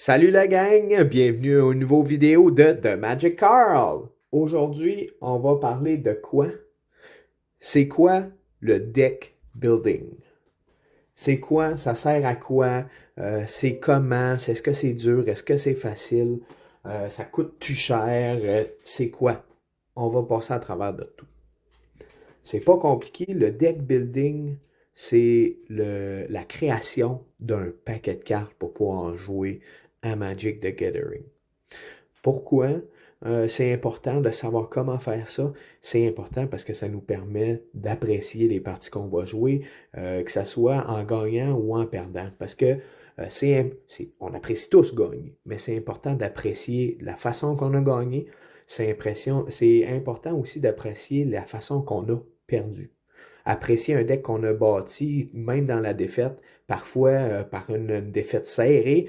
Salut la gang, bienvenue à une nouvelle vidéo de The Magic Carl. Aujourd'hui, on va parler de quoi? C'est quoi le deck building? C'est quoi? Ça sert à quoi? C'est comment? Est-ce que c'est dur? Est-ce que c'est facile? Ça coûte-tu cher? C'est quoi? On va passer à travers de tout. C'est pas compliqué. Le deck building, c'est la création d'un paquet de cartes pour pouvoir jouer à Magic the Gathering. Pourquoi? C'est important de savoir comment faire ça. C'est important parce que ça nous permet d'apprécier les parties qu'on va jouer, que ce soit en gagnant ou en perdant. Parce que on apprécie tous gagner, mais c'est important d'apprécier la façon qu'on a gagné. C'est important aussi d'apprécier la façon qu'on a perdu. Apprécier un deck qu'on a bâti, même dans la défaite, parfois par une défaite serrée,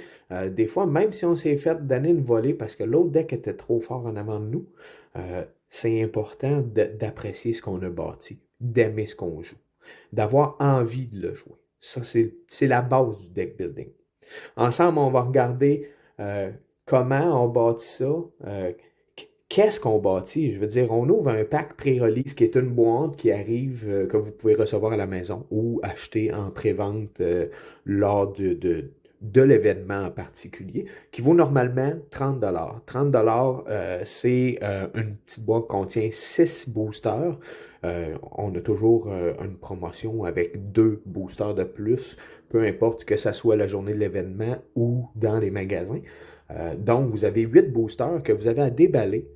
des fois, même si on s'est fait donner une volée parce que l'autre deck était trop fort en avant de nous, c'est important d'apprécier ce qu'on a bâti, d'aimer ce qu'on joue, d'avoir envie de le jouer. Ça, c'est la base du deck building. Ensemble, on va regarder comment on bâtit ça, qu'est-ce qu'on bâtit? Je veux dire, on ouvre un pack pré-release qui est une boîte qui arrive, que vous pouvez recevoir à la maison ou acheter en pré-vente lors de l'événement en particulier, qui vaut normalement 30 30 c'est une petite boîte qui contient 6 boosters. On a toujours une promotion avec 2 boosters de plus, peu importe que ce soit la journée de l'événement ou dans les magasins. Donc, vous avez 8 boosters que vous avez à déballer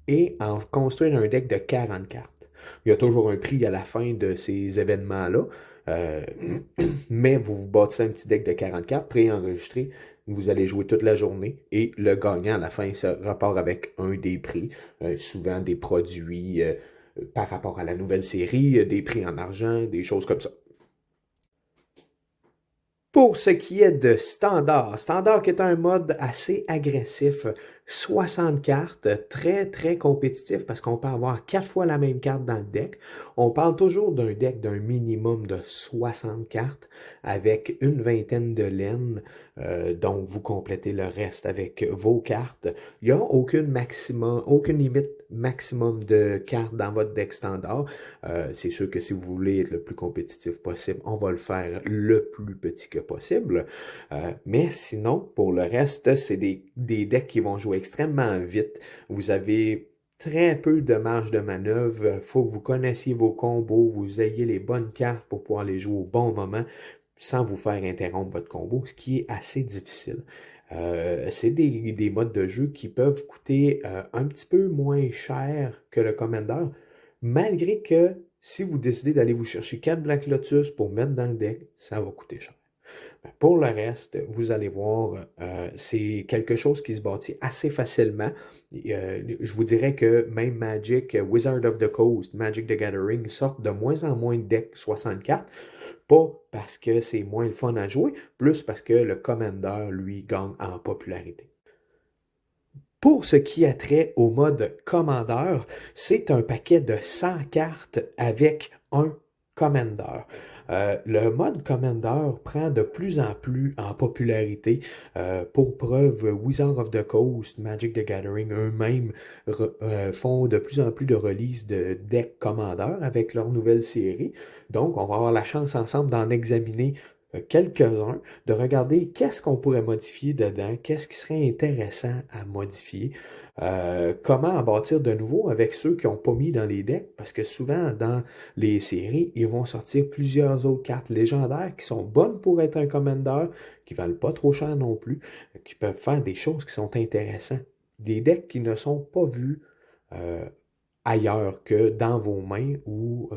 et en construire un deck de 40 cartes. Il y a toujours un prix à la fin de ces événements-là, euh, mais vous vous bâtissez un petit deck de 40 cartes préenregistré. Vous allez jouer toute la journée et le gagnant à la fin se repart avec un des prix, souvent des produits par rapport à la nouvelle série, des prix en argent, des choses comme ça. Pour ce qui est de Standard, Standard qui est un mode assez agressif, 60 cartes, très très compétitif parce qu'on peut avoir 4 fois la même carte dans le deck. On parle toujours d'un deck d'un minimum de 60 cartes avec une vingtaine de laines, donc vous complétez le reste avec vos cartes. Il n'y a aucune limite maximum de cartes dans votre deck standard. C'est sûr que si vous voulez être le plus compétitif possible, on va le faire le plus petit que possible. Mais sinon, pour le reste, c'est des decks qui vont jouer extrêmement vite. Vous avez très peu de marge de manœuvre. Il faut que vous connaissiez vos combos, vous ayez les bonnes cartes pour pouvoir les jouer au bon moment sans vous faire interrompre votre combo, ce qui est assez difficile. C'est des modes de jeu qui peuvent coûter un petit peu moins cher que le Commander, malgré que si vous décidez d'aller vous chercher 4 Black Lotus pour mettre dans le deck, ça va coûter cher. Pour le reste, vous allez voir, c'est quelque chose qui se bâtit assez facilement. Je vous dirais que même Magic, Wizard of the Coast, Magic the Gathering sortent de moins en moins de decks 64. Pas parce que c'est moins le fun à jouer, plus parce que le Commander, lui, gagne en popularité. Pour ce qui a trait au mode commandeur, c'est un paquet de 100 cartes avec un commander. Le mode commander prend de plus en plus en popularité. Pour preuve, Wizard of the Coast, Magic the Gathering eux-mêmes font de plus en plus de releases de decks commandeurs avec leur nouvelle série. Donc, on va avoir la chance ensemble d'en examiner quelques-uns, de regarder qu'est-ce qu'on pourrait modifier dedans, qu'est-ce qui serait intéressant à modifier, comment en bâtir de nouveau avec ceux qui n'ont pas mis dans les decks, parce que souvent dans les séries, ils vont sortir plusieurs autres cartes légendaires qui sont bonnes pour être un commander, qui ne valent pas trop cher non plus, qui peuvent faire des choses qui sont intéressantes. Des decks qui ne sont pas vus euh, ailleurs que dans vos mains ou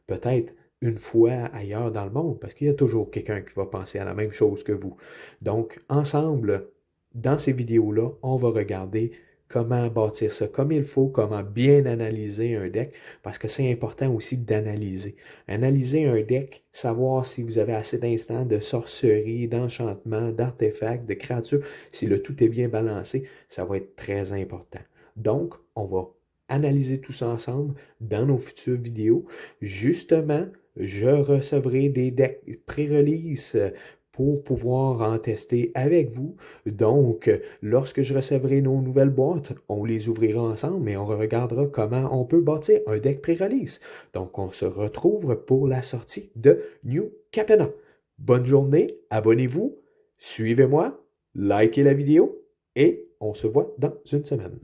peut-être une fois ailleurs dans le monde, parce qu'il y a toujours quelqu'un qui va penser à la même chose que vous. Donc, ensemble, dans ces vidéos-là, on va regarder comment bâtir ça comme il faut, comment bien analyser un deck, parce que c'est important aussi d'analyser. Analyser un deck, savoir si vous avez assez d'instants de sorcellerie, d'enchantement, d'artefacts, de créatures, si le tout est bien balancé, ça va être très important. Donc, on va analyser tout ça ensemble dans nos futures vidéos. Justement, je recevrai des decks pré-release pour pouvoir en tester avec vous. Donc, lorsque je recevrai nos nouvelles boîtes, on les ouvrira ensemble et on regardera comment on peut bâtir un deck pré-release. Donc, on se retrouve pour la sortie de New Capenna. Bonne journée, abonnez-vous, suivez-moi, likez la vidéo et on se voit dans une semaine.